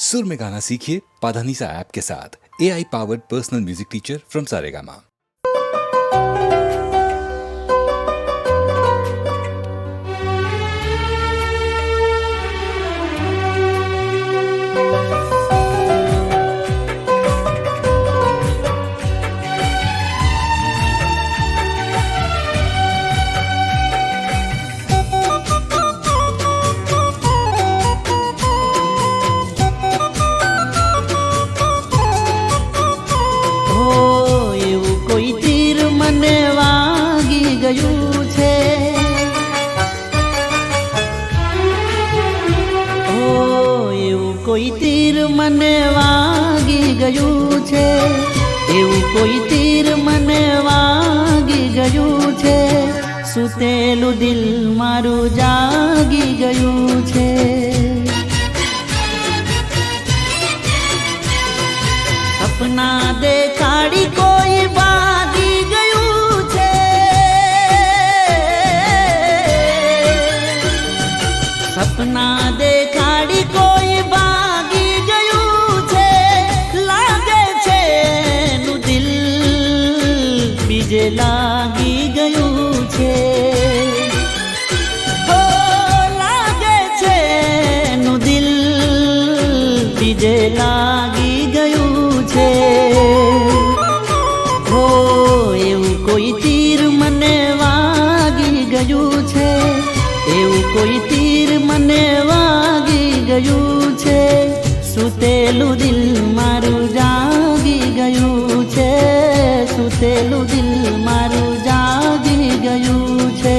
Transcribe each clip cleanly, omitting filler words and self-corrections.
सुर में गाना सीखिए पाधानीसा ऐप के साथ। AI powered personal music teacher from Saregama. कोई तीर मने वागी गયું છે એવું કોઈ તીર મને વાગી ગયું છે સુતેલું દિલ મારું જાગી ગયું છે સપના દેખાડી કોઈ ભાગી ગયું છે સપના દેખાડી કોઈ બીજે લાગી ગયું છે હો લાગે છે નું દિલ બીજે લાગી ગયું છે હો એવું કોઈ તીર મને વાગી ગયું છે એવું કોઈ તીર મને વાગી ગયું છે સુતેલું દિલ મારું જાગી ગયું છે સુતેલું દિલ મારું જાગી ગયું છે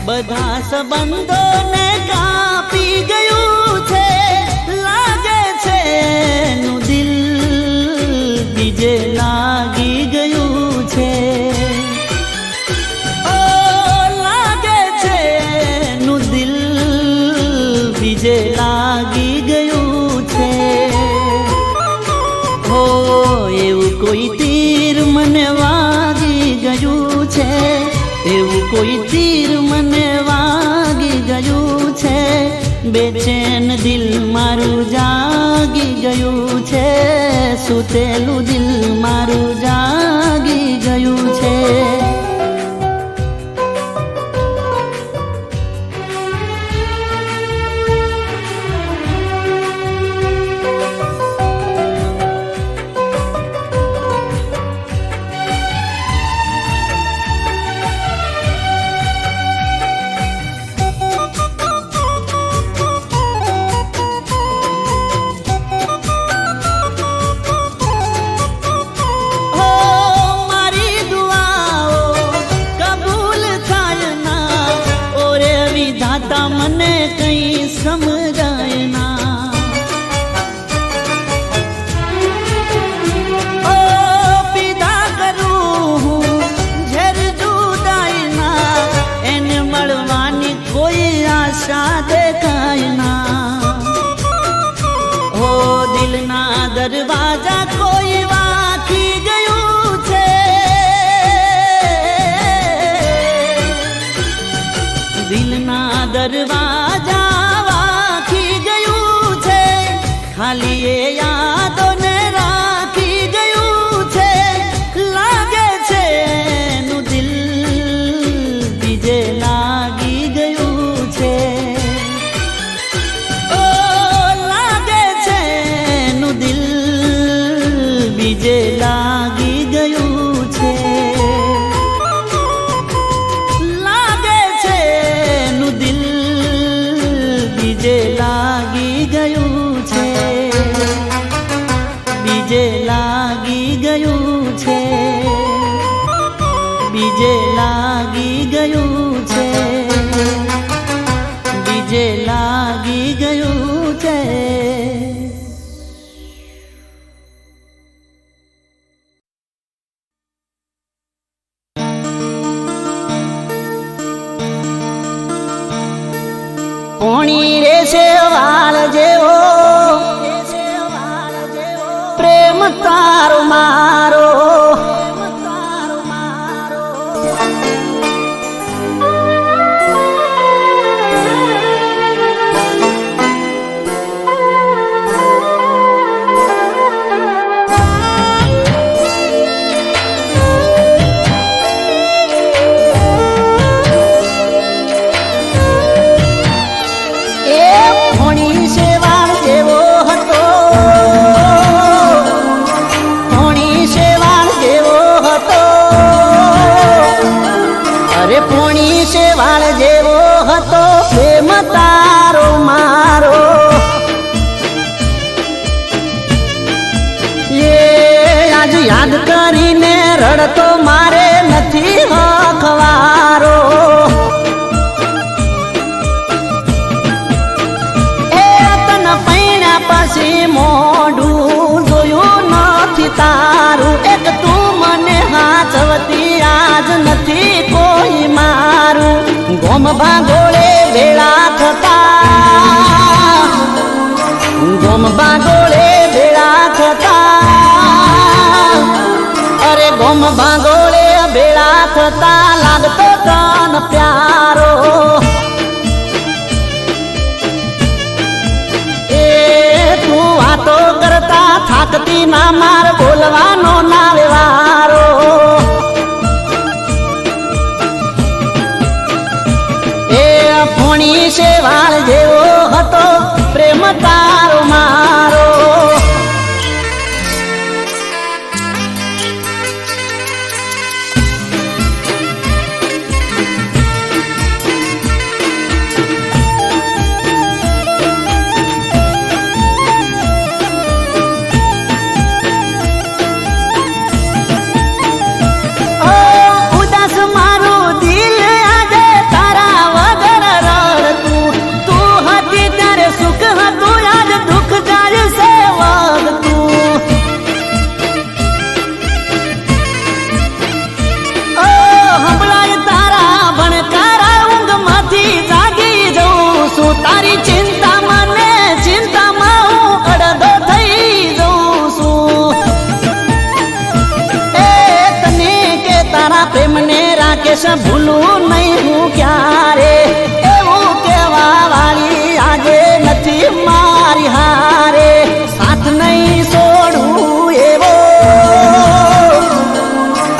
બધા સંબંધોને કાપી ગયું છે લાગે છે નું દિલ બીજે લાગી ગયું છે ઓ લાગે છે નું દિલ બીજે લાગી ગયું છે હો એવું કોઈ તીર મને વાગી ગયું છે એવું કોઈ તીર મને વાગી ગયું છે બેચેન દિલ મારું જાગી ગયું છે સુતેલું દિલ મારું જાગી ગયું છે મને કઈ સમજાય ના ઓ પીધા કરું હું ઝેર જુદાઈ ના એને મળવાની કોઈ આશા દેખાય ના ઓ દિલના દરવાજા કોઈ વાંકી ગયું છે દિલના દરવાજા બીજે લાગી ગયું છે, બીજે લાગી ગયું છે. પોણી રે છે વાળ જેવો પ્રેમ તારો મારો, શેવાળ જેવો હતો પ્રેમ તારો મારો. એ આજ યાદ કરીને રડતો મારે નથી હખવારો. એ તન પૈણ્યા પછી મોઢું જોયું નથી તારું. એક તું મને હાચવતી આજ નથી કોઈ મારું. ગોમ ભાગોળે ભેળા થતા, ગોમ ભાગોળે ભેળા થતા, અરે ગોમ ભાગોળે ભેળા થતા લાગતો તન પ્યારો. એ તું વાતો કરતા થાકતી ના માર બોલવાનો ના વ્યવહારો. પોણી શેવાળ જેવો હતો પ્રેમ તારો મારો. ઉદાસ મારું દિલ આજે તારા વગર રડતું. તું હતી ત્યારે સુખ હતું આજ દુઃખ જાય છે વધતું. ઓ હંભળાય તારા ભણકારા ઊંઘમાંથી જાગી જઉં છું. તારી ચિંતા મને ચિંતામાં હું અડધો થઈ જઉં છું. એ તને કે તારા પ્રેમને રાકેશ ભૂલું નહીં હું ક્યારે. એવું કેવા વાળી આજે નથી મારી હારે. સાથ નહીં છોડું એવો,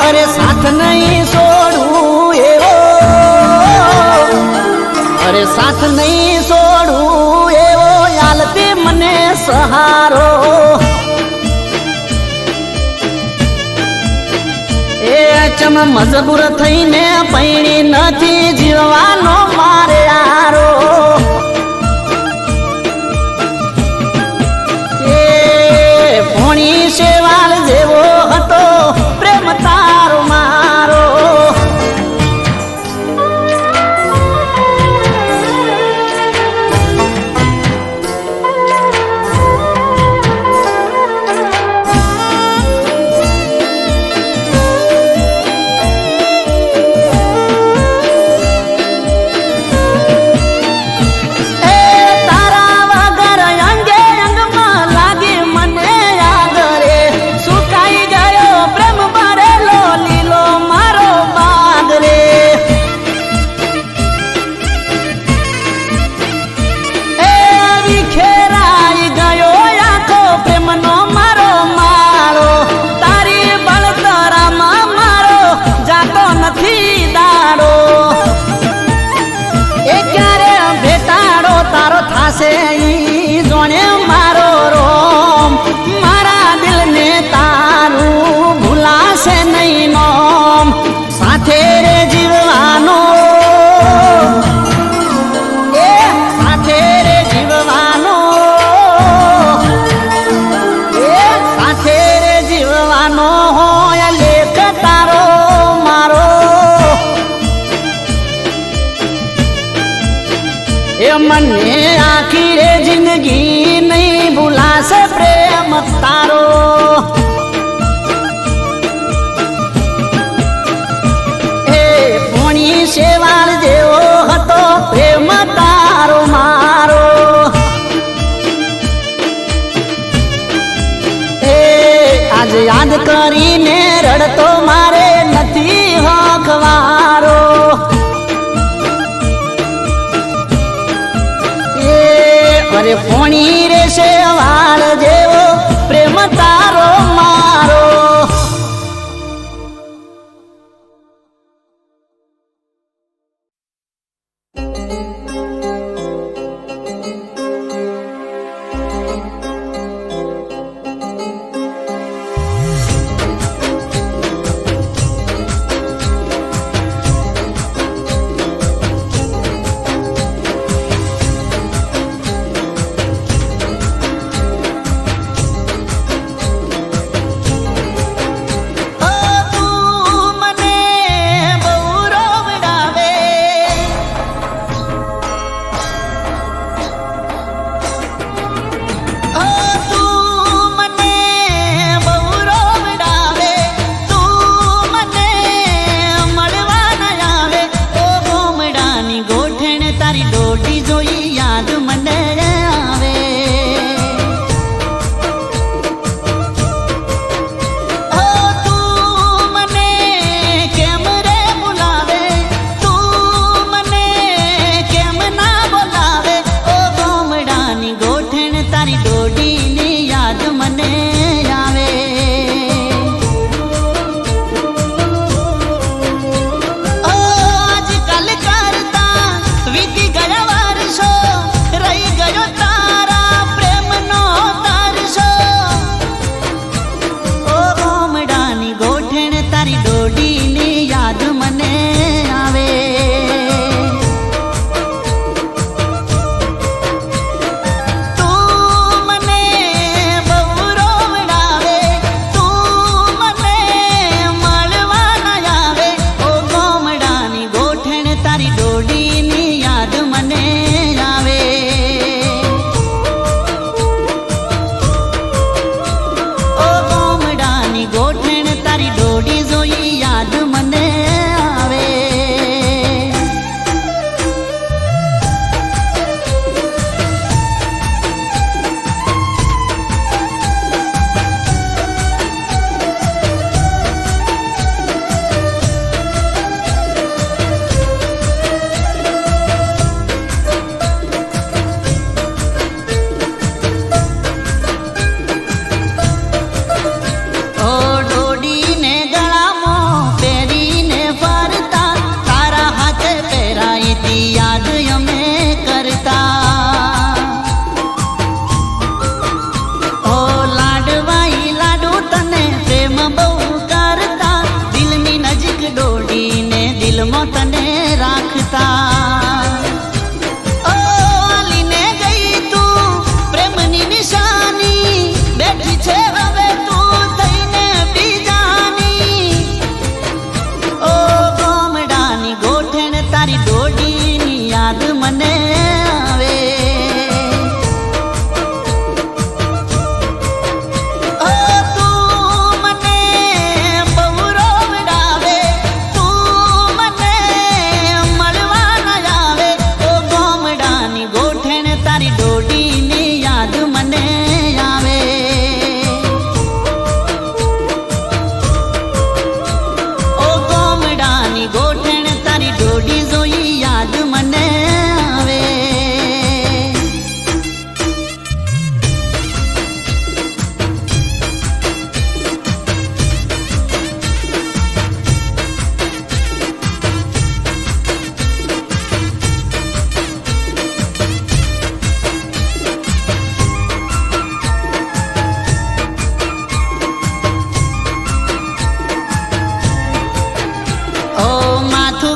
અરે સાથ નહીં છોડું એવો, અરે સાથ નહીં છોડું એવો યાલતી મને સહારો. એ ચમ મજબૂર થઈને પૈણી નથી જીવવાનો મારે આરો. એ પોણી શેવાળ જેવો હતો પ્રેમ તારો મારો. મને આખી રે જિંદગી નહીં ભૂલાશે પ્રેમ તારો. એ પોણી શેવાળ જેવો હતો પ્રેમ તારો મારો. એ આજ યાદ કરીને રડતો મારે નથી હકવારો. અરે પોણી રે શેવાળ જેવો પ્રેમ તારો મારો.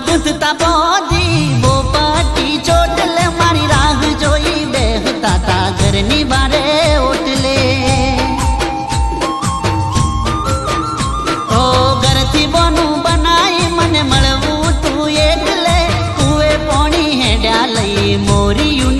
ગુંથતા પોધી બોપાટી ચોટલે મારી રાહ જોઈ બેહતા તા ઘરની બારે ઓટલે ઓ ઘરથી બોનું બનાઈ મને મળવું તું એટલે કુએ પોણી હેડ્યા લઈ મોરિયું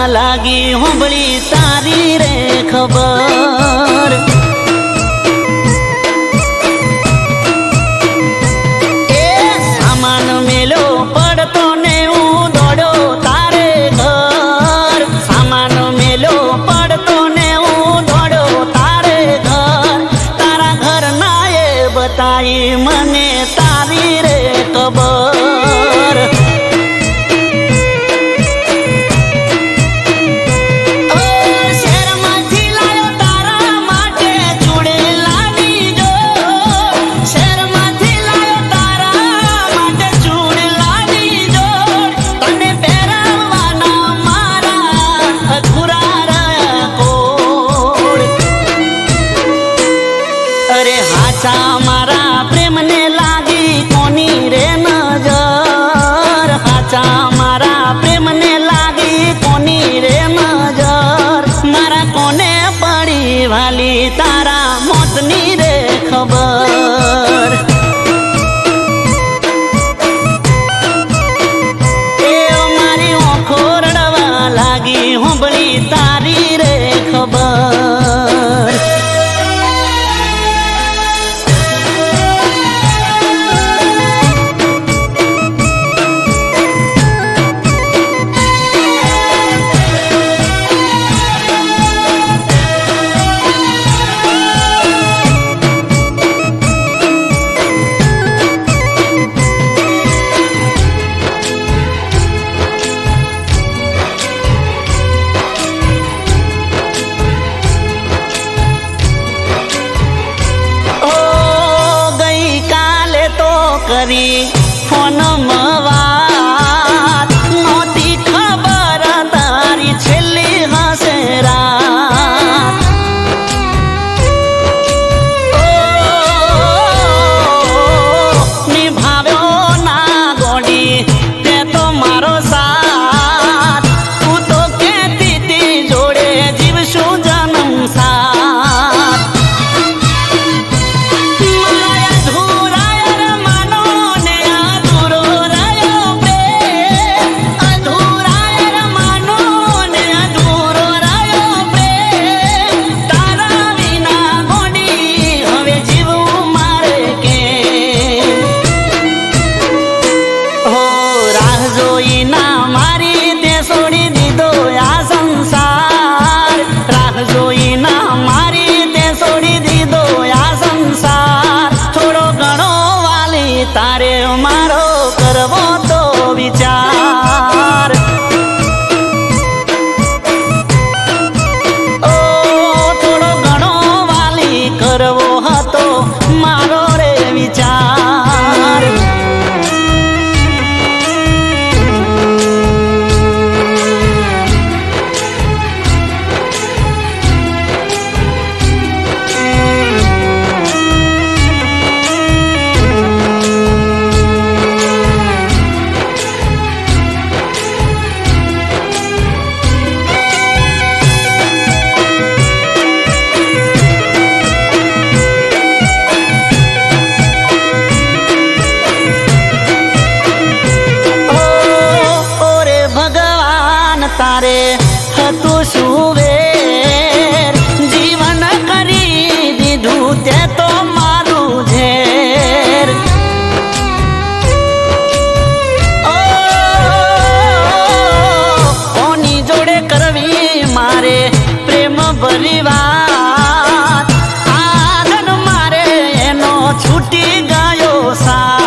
લાગી હોંભળી તારી રે ખબર એ સામાન મેલો પડતો ને હું દોડ્યો તારે ઘર સામાન મેલો પડતો ને હું દોડ્યો તારે ઘર તારા ઘર ના એ બતાવી મને તારી રે ખબર મારા પ્રેમને લાગી કોની રે નજર હાચા મારા પ્રેમને લાગી કોની રે નજર મારા કોને પડી વાલી તારા મોતની રે ખબર એ મારી ઓખો રડવા લાગી હોંભળી તારી રે ખબર કરી ફોન વાત નહોતી ખબર તારી છેલ્લી હશે રાત નિભાવ્યો ના ગોડી તે તો મારો સાથ તું તો કહેતી તી જોડે જીવશું જન્મ સાથ તારે મારો કરવો તો વિચાર ઓ થોડો ઘણો વાલી કરવો હતો મારો રે વિચાર તારે હતું શું વેર જીવન કરી દીધું તે તો મારું ઝેર કોની જોડે કરવી મારે પ્રેમ ભરી વાત આનંદ મારે એનો છૂટી ગયો સાથ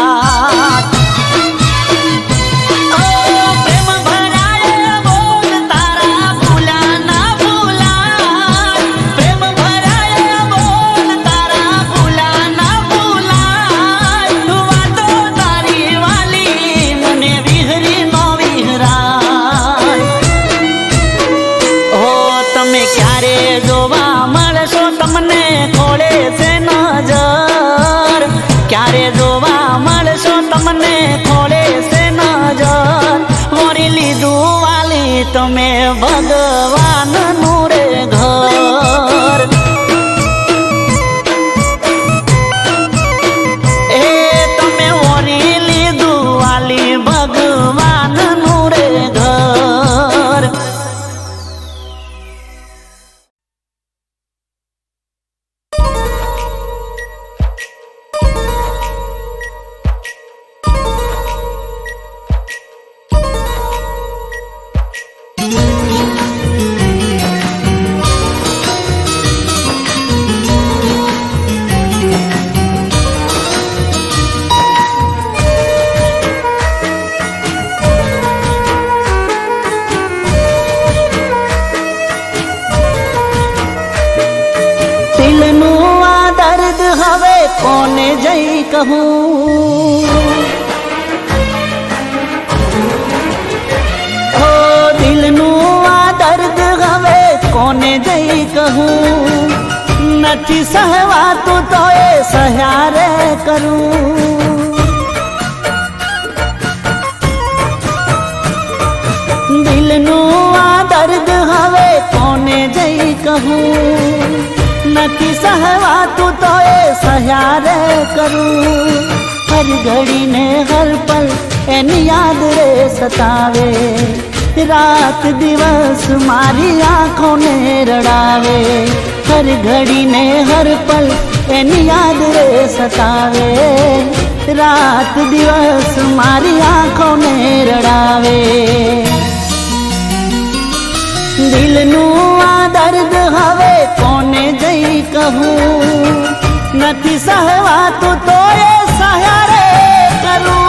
ક્યારે જોવા મળશો તમને ખોળે છે નજર વળી લીધું વાલી તમે ભગવાનનું રે ઘર એ તમે વળી લીધું વાલી ભગવાનનું રે ઘર કહું ઓ દિલનું આ દર્દ હવે કોને જઈ કહું નથી સહવાતું તો એ સહારે કરું દિલનું આ દર્દ હવે કોને જઈ કહું નથી સહવાતું તો એ સહારે કરું હર ઘડીને હર પલ એની યાદ રે સતાવે રાત દિવસ મારી આંખોને રડાવે હર ઘડીને હર પલ એની યાદ રે સતાવે રાત દિવસ મારી આંખોને રડાવે દિલનું આ દર્દ હવે કોને જઈ કહું નથી સહવાતું તો એ સહારે કરું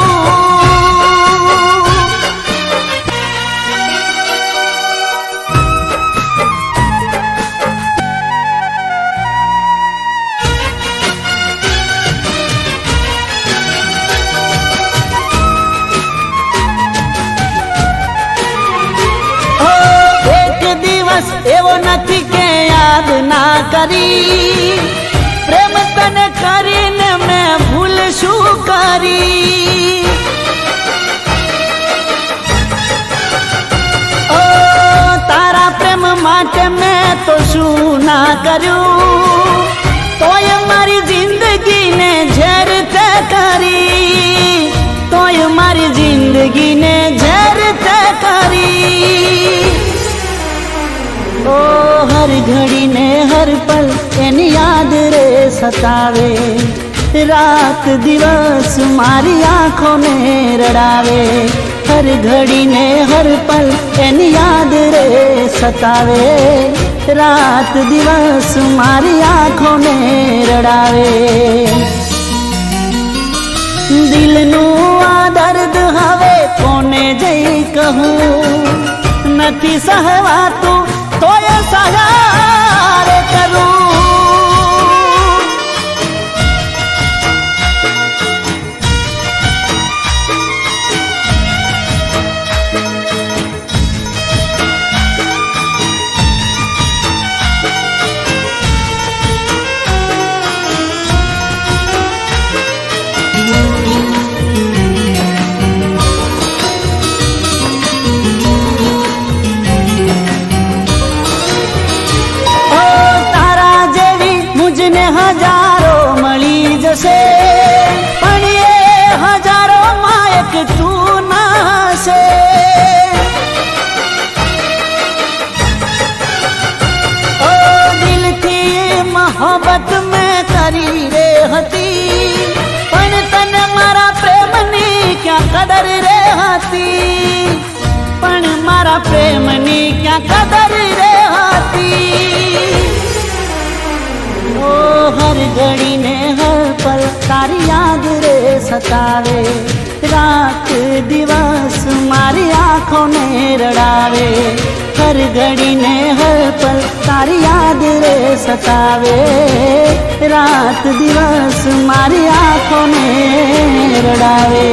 એવો નથી કે યાદ ના કરી પ્રેમ તને કરીને મેં ભૂલ શું કરી ઓ તારા પ્રેમ માટે મેં તો શું ના કર્યું તોય મારી જિંદગીને ઝેર તે કરી તોય મારી જિંદગીને ઝેર તે કરી ઓ હર ઘડીને હર પલ એની યાદ રે સતાવે રાત દિવસ મારી આંખોને રડાવે હર ઘડીને હર પલ એની યાદ રે સતાવે રાત દિવસ મારી આંખોને રડાવે દિલનું આ દર્દ હવે કોને જઈ કહું નથી સહવાતું તો એ સહારે કરું હજારો મળી જશે પણ એ હજારો માં એક તું નાશે ઓ દિલથી મોહબ્બત મેં કરી રે હતી પણ તને મારા પ્રેમની ક્યાં કદર રે હતી પણ મારા પ્રેમની ક્યાં કદર રે હતી ઓ હર ઘડીને હર પલ તારી યાદ રે સતાવે રાત દિવસ મારી આંખોને રડાવે હર ઘડીને હર પલ તારી યાદ રે સતાવે રાત દિવસ મારી આંખોને રડાવે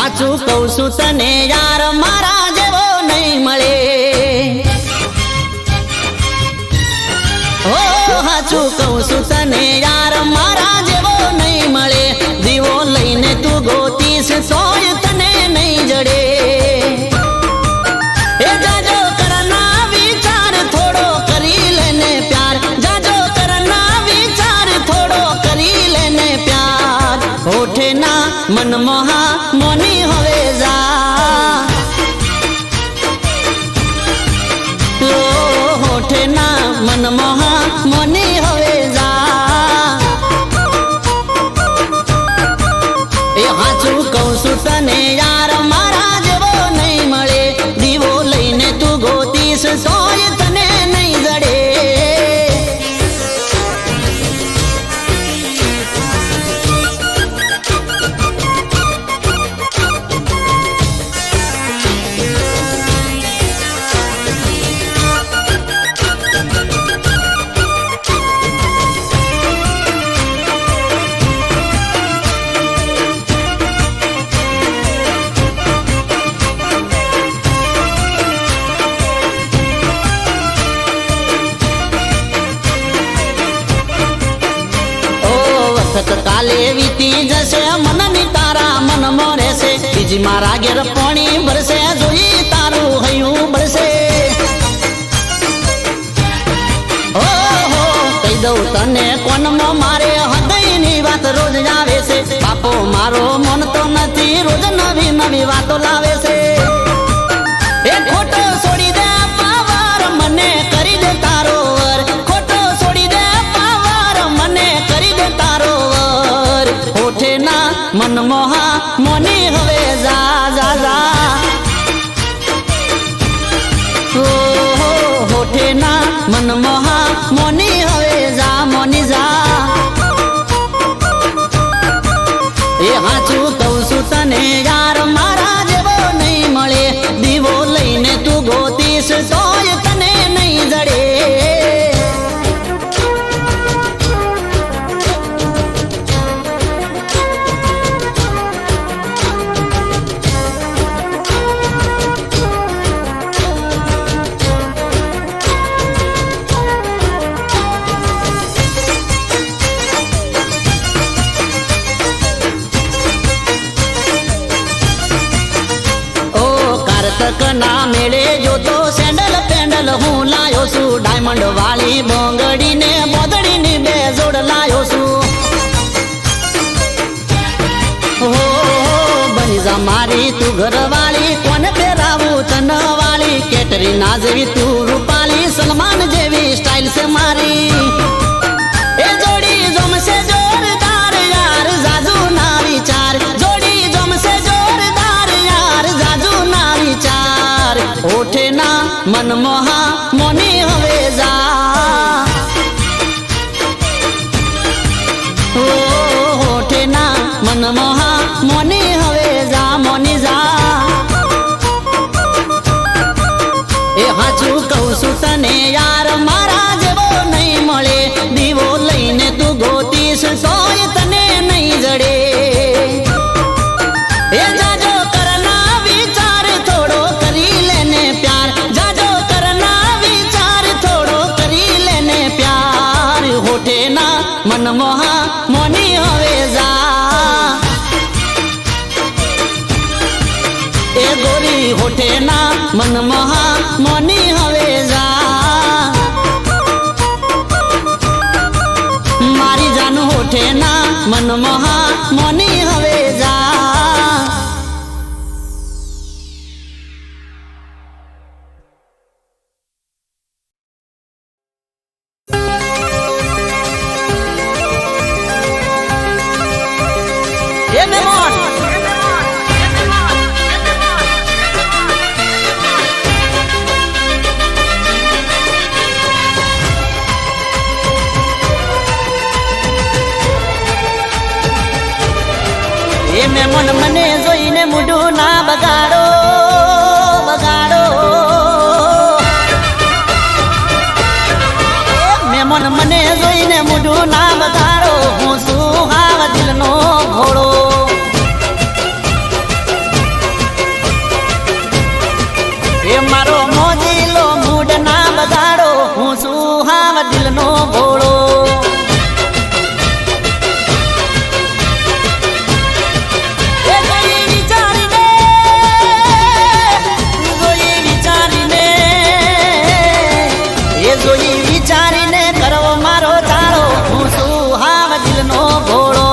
સાચું કહું છું તને યાર મારા જેવો નહીં મળે હો સાચું કહું છું તને યાર મારા જેવો નહીં મળે દીવો લઈને તું ગોતીશ તોય તને નહીં જડે એ જાજો કરના વિચાર થોડો કરી લેને પ્યાર જાજો કરના વિચાર થોડો કરી લેને પ્યાર હોઠે ના મનમોહા મોની હવે જા વખત કાલે વીતી જશે મનની તારા મનમાં રહેશે બીજી મારા ઘેર પાણી ભરશે જોઈ તારું હૈયું બળશે ઓહો કહી દઉં તને કોનમાં મારે હૃદયની વાત રોજ આવે છે બાપો મારો મન તો નથી રોજ નવી નવી વાતો લાવે છે એ ખોટો છોડી દે પાવર મને કરી દે તારો વર ખોટો છોડી દે પાવર મને કરી દે તારો વર હોઠે ના મનમોહા મોની હવે જા જા જા ઓહો હોઠે ના મનમોહા મોની હવે જા મોની જા એ હાચું કહું છું તને યાર મારા જેવો નહીં મળે દીવો લઈને તું ગોતીશ તોય તને નહીં જડે ના મેળે જોતો સેન્ડલ પેન્ડલ હું લાયો છું ડાયમંડ વાળી બોંગડી ને બોદડી ની બે જોડ લાયો છું હો બની જા મારી તું ઘરવાળી કોને પહેરાવું તન વાળી કેટરીના જેવી તું રૂપાલી સલમાન જેવી સ્ટાઇલ છે મારી એ જોડી જમશે જોરદાર યાર જાજુ ના વિચાર જોડી જમશે જોરદાર યાર જાજુ ના વિચાર હોઠે ના મનમોહા મોની હવે જા હોઠે ના મનમોહા મોની હવે જા મોની જા એ હાચું કહું છું તને યાર મારા જેવો નહીં મળે દીવો લઈને તું ગોતીશ તોય તને નહીં જડે એ જાજો કરના વિચાર થોડો કરી લેને પ્યાર જાજો કરના વિચાર થોડો કરી લેને પ્યાર હોઠે ના મનમોહા મોની હવે જા એ ગોરી હોઠે ના મનમોહા મોની હવે જા મારી જાન હોઠે ના મનમોહા મોની હવે જા મન મને જોઈને મૂઢું ના બગાડો બગાડો મન મને જોઈને મૂઢું ના બગાડો હું શું હાવ દિલનો ઘોડો એ મારો મોજીલો મૂઢ ના બગાડો હું શું હાવ દિલનો ઘોડો વિચારીને કરવો મારો તાળો હું શું હાવ દિલનો ઘોડો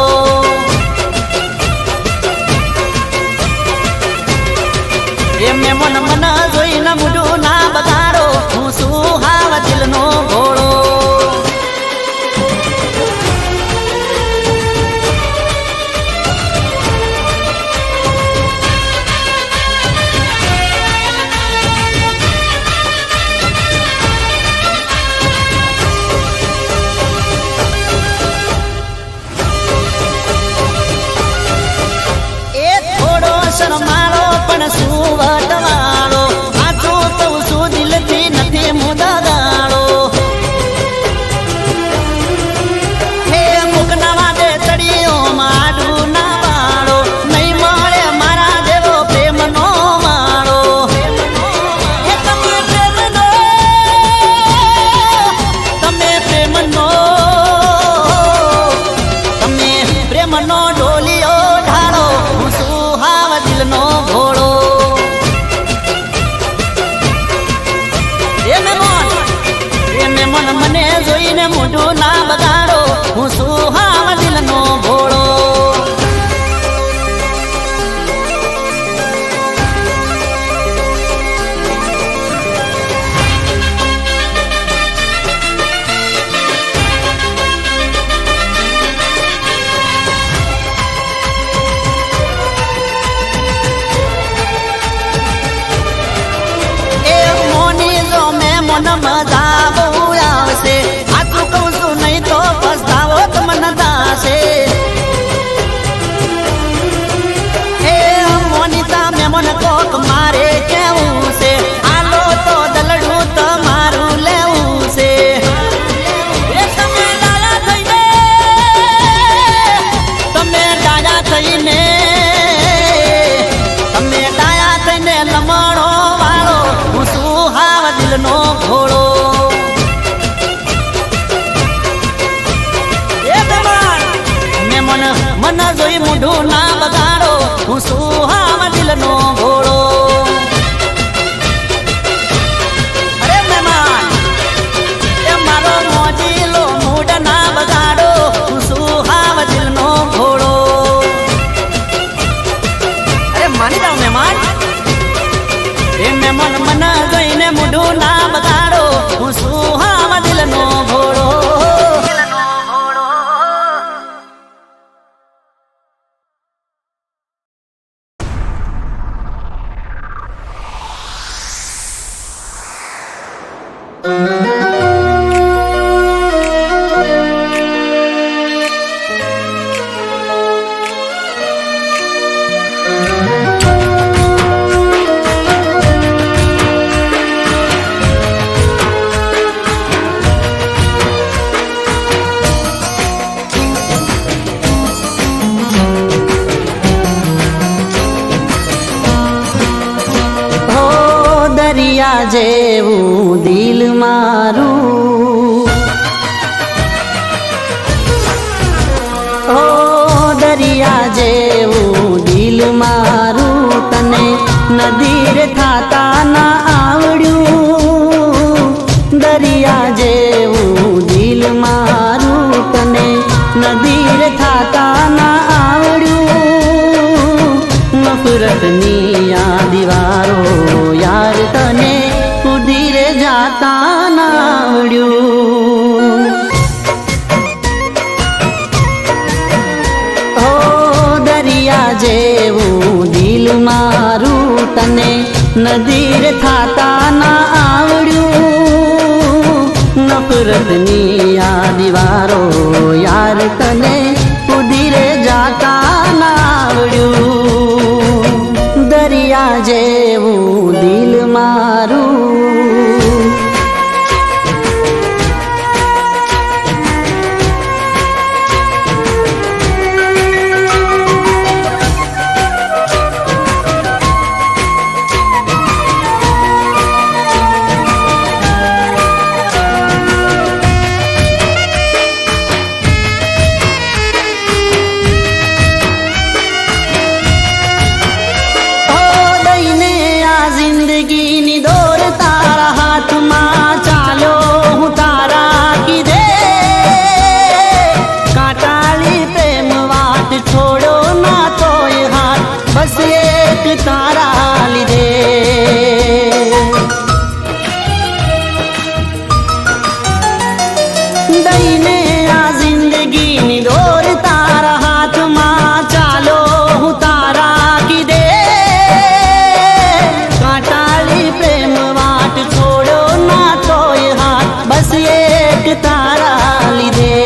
પણ મન જોઈ મૂઢું ના બગાડો, હું સુહાવા દિલનો ભોળો. અરે મહેમાન એ મારો મોજીલો મૂડ ના બગાડો, હું સુહાવા દિલનો ભોળો. અરે માની જાઓ મહેમાન, એ મહેમાન મન જોઈને મૂઢું ના બગાડો, હું સુહાવા દિલનો ભોળો. દરિયા જેવું દિલ મારું, ઓ દરિયા જેવું દિલ મારું, તને નદીર થાતા ના આવડ્યું. દરિયા જેવું દિલ મારું, તને નદીર થાતા ના આવડ્યું. નફરતની આ દીવારો યાર તને ઉધીરે જાતા ના આવડ્યું. ઓ દરિયા જેવું દિલ મારું, તને નદીર થાતા ના આવડ્યું. નફરતની આ દીવારો યાર તને ઉધીરે જાતા ના આવડ્યું. દરિયા જેવું દિલ મારું. જિંદગીની દોર તારા હાથમાં, ચાલ્યો હું તારા કીધે. કાંટાળી પ્રેમ વાટ છોડો ના તોય હાથ, બસ એક તારા લીધે. દઈને આ જિંદગીની દોર તારા હાથમાં, ચાલો હું તારા કીધે. છોડો ના તોય હાથ, બસ એક તારા લીધે.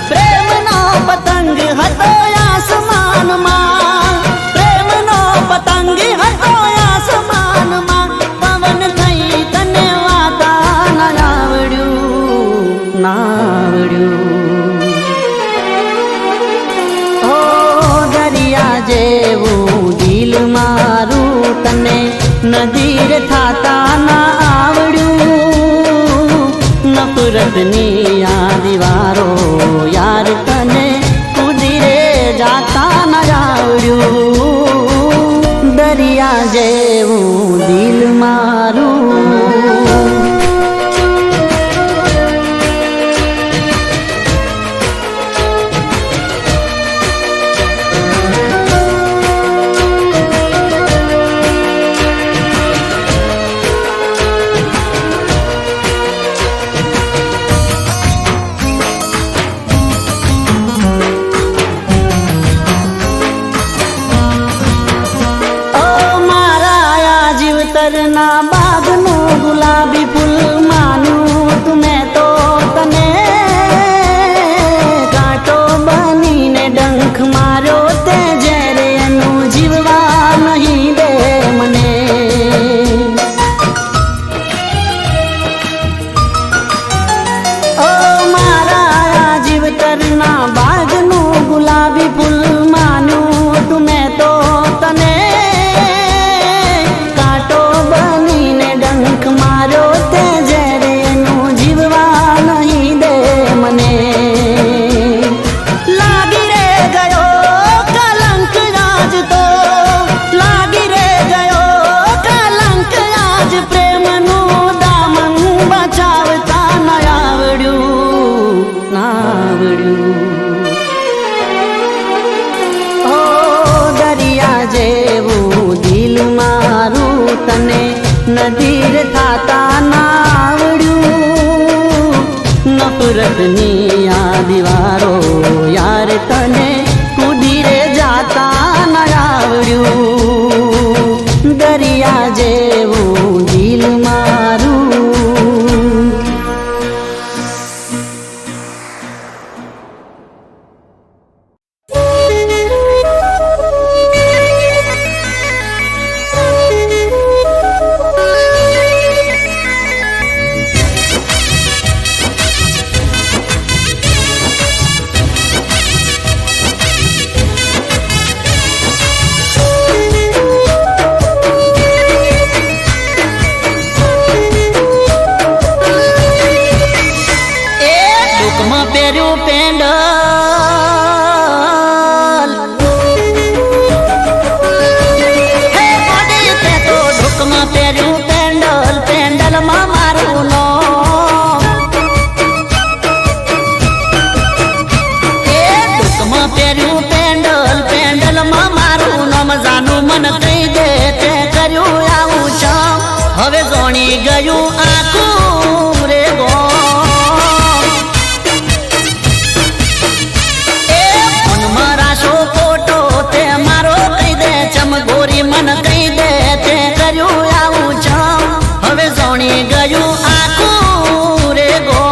પ્રેમનો પતંગ હતો આસમાનમાં, પ્રેમનો પતંગ હતો આસમાનમાં, પવન થઈ તને વાતા ના આવડ્યું, ના આવડ્યું. ઓ દરિયા જેવું દિલ મારું, તને નદીર થાતા ના આવડ્યું. નફરતની આ દીવારો યાર તને ઉધીરે જાતા ના આવડ્યું. દરિયા જેવું દિલ મારું. નદીર થાતા નાવડ્યું નફરતની આ દીવારો યાર તને કૂદી રે જાતા ના આવડ્યું દરિયા જેવું દિલ મારું પહેર્યું પેન્ડલ હે બોડી તે તો ઢોકમાં પહેર્યું પેન્ડલ પેન્ડલમાં મારું નામ એ ઢોકમાં પહેર્યું પેન્ડલ પેન્ડલમાં મારું નામ જાનું મન કહી દે તે કર્યું આવું છે હવે જોણી ગયું આખું રે ગો ગોરી મન કહી દે તે કર્યું આવું છે હવે જોણી ગયું આખું રે ગો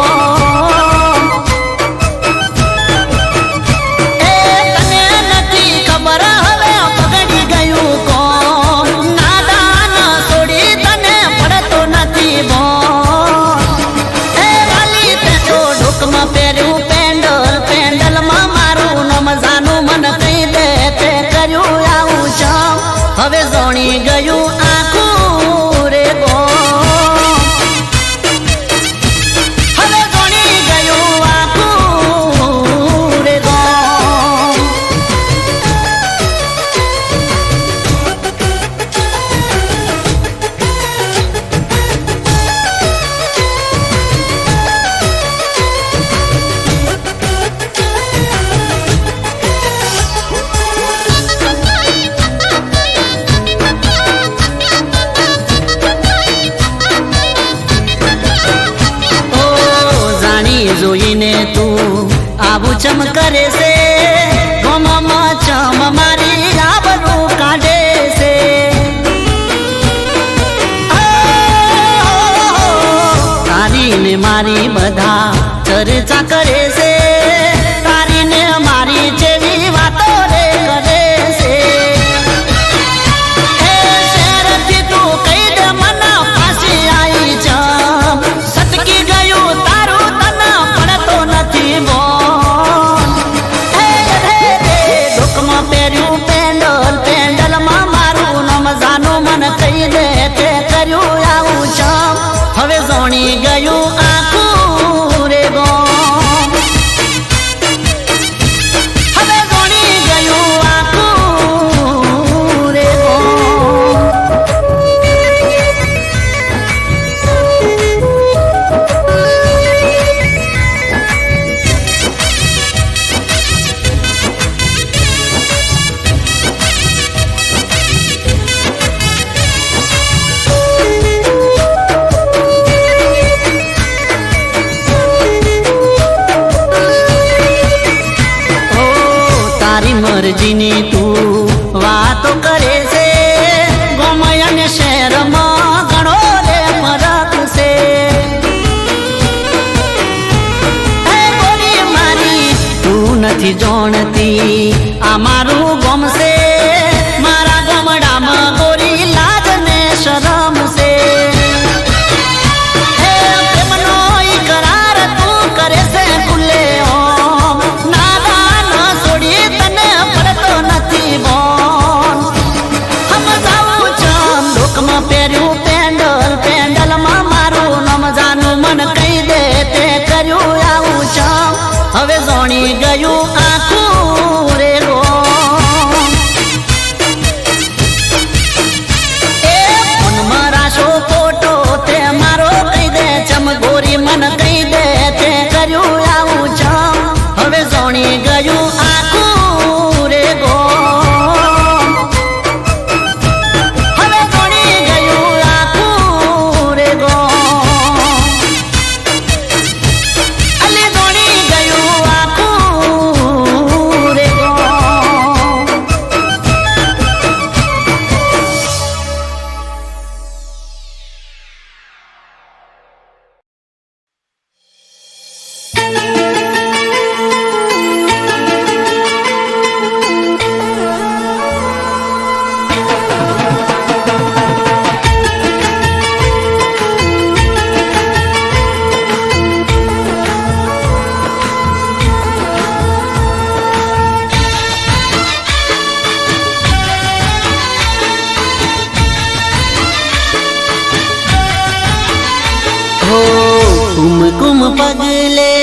એ તને નથી ખબર હવે પગડી ગયું કોણ નાદાન છોડી તને પડતો નથી બોલ એ વાલી તે તો ઢોકમાં પહેર્યું પેન્ડલ પેન્ડલમાં મારું નામ જાનું મન કહી દે તે કર્યું આવું છે હવે જોણી ગયું આખું રે ગો હવે જોણી ગયું આખું રે ગો જોઈને તું આવું ચમ કરે છે ગમમાં ચમ મારી આબરૂ કાઢે છે તારી ને મારી બધા ચર્ચા કરે છે તારી ને મારી જેવી વાતો રે કરે છે એ શહેરથી તું કહી દે મના પાછી આવી જમ સટકી ગયું તારું નથી બોલ હે ઢોકમાં પહેર્યું પેન્ડલ પેન્ડલમાં મારું નામ જાનું મન કહી દે તે કર્યું આવું છે હવે જોણી ગયું આખું રે ગો હવે જોણી ગયું આખું રે ગો મરજીની તું વાતો કરે છે ગોમય અને શહેરમાં ઘણો રે ફરક છે હે ગોરી મારી તું નથી જાણતી આ મારું ગમશે મારા ગમડામાં ગોરી લાજ ને શરમ છે હે પ્રેમનો ઈકરાર તું કરે છે ખુલ્લે ઓમ નાદાન છોડી તને પડતો નથી બોલ હમ જાઉં ચમ ઢોકમાં પહેર્યું પેન્ડલ પેન્ડલમાં મારું નામ જાનું મન કહી દે તે કર્યું આવું છે હવે જોણી ગયું આખું રે ગો એ મનમાં રાશો ફોટો તે મારો કહી દે ચમ ગોરી મન કહી દે તે કર્યું આવું છે હવે જોણી ગયું આખું રે ગો હવે જોણી ગયું આખું कुमकुम पगले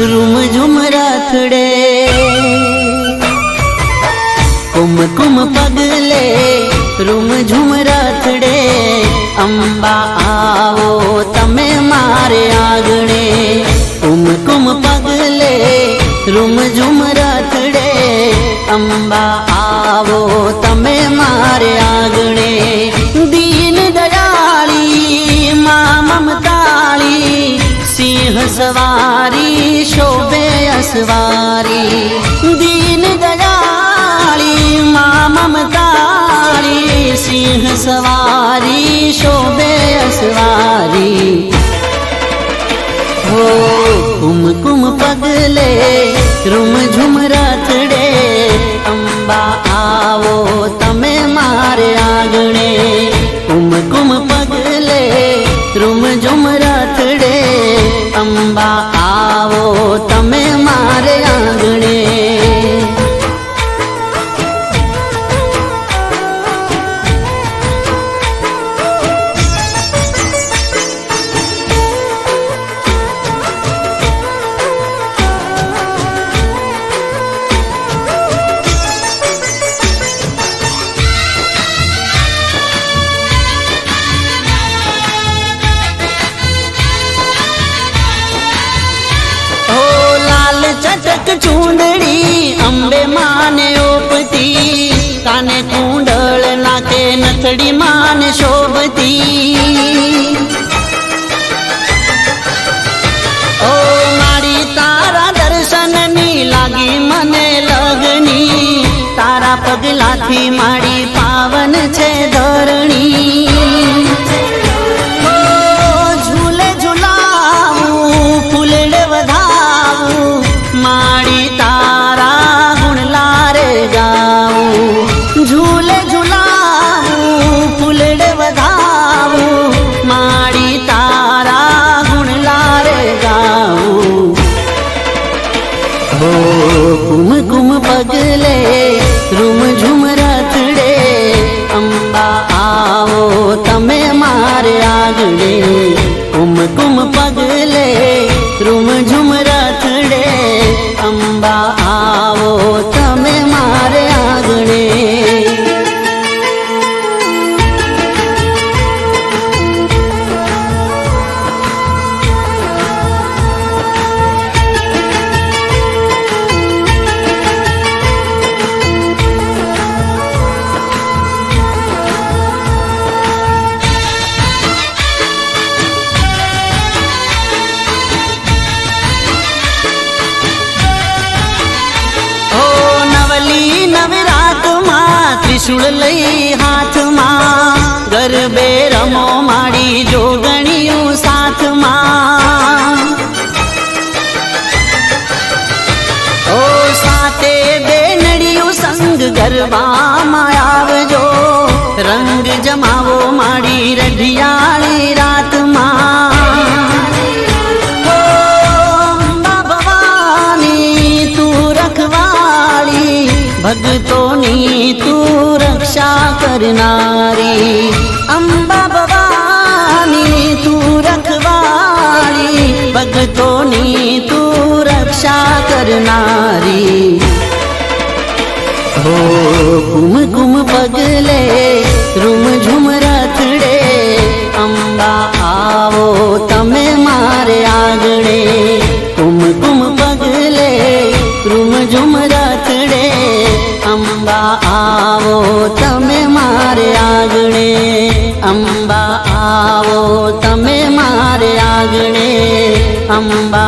रूम झुम राथड़े, कुमकुम पगले रूम झुम राथड़े, अंबा आवो तमे मारे आंगणे। कुमकुम पगले रूम झुम राथड़े, अंबा आवो तमे मारे आंगणे। दीन दयाली मां ममताली, सिंह सवारी शोभे असवारी। दीन दयाली मां ममताली, सिंह सवारी शोभे असवारी। हो कुमकुम पगले रूम झुम राथड़े, अंबा आवो तमे मारे आंगणे। कुमकुम पगले रूम झुम राथड़े, अंबा आवो तमे मारे आंगणे। चटक चूंदड़ी अंबे माने ओपती, काने कुंडल नाके नथड़ी माने शोभती। ओ मारी तारा दर्शन नी लागी मने लगनी, तारा पगलाथी मारी पावन छे धरणी। झूले झूलावू फूलड़े वधावू, माड़ी तारा गुण लारे गाऊं। झूले झूलाऊं फूलड़े वधाऊं, माड़ी तारा गुण लारे गाऊं। हो कुमकुम पगले रूम झुम राथड़े, अंबा आवो तमे मारे आंगणे। कुमकुम पगले रूम झुम राथड़े, अंबा आवो तमे मारे आंगणे। त्रिशूल लई हाथ मां, गरबे रमो माड़ी जोगणियूं साथ मां। ओ साते बेनड़ियूं संग गरबा मां आवजो, रंग जमावो माड़ी रढियाली रात मां। ओ अंबा भवानी तू रखवाली, भगतोनी तू रक्षा करनारी। अंबा भवानी तू रखवाली, भगतोनी तू रक्षा करनारी। हो कुमकुम पगले रूम झुम राथड़े, अंबा आवो तमे मारे आंगणे। कुमकुम पगले रूम झुम राथड़े, अंबा आवो तमे मारे आंगणे। अंबा आवो तमे मारे आंगणे, अंबा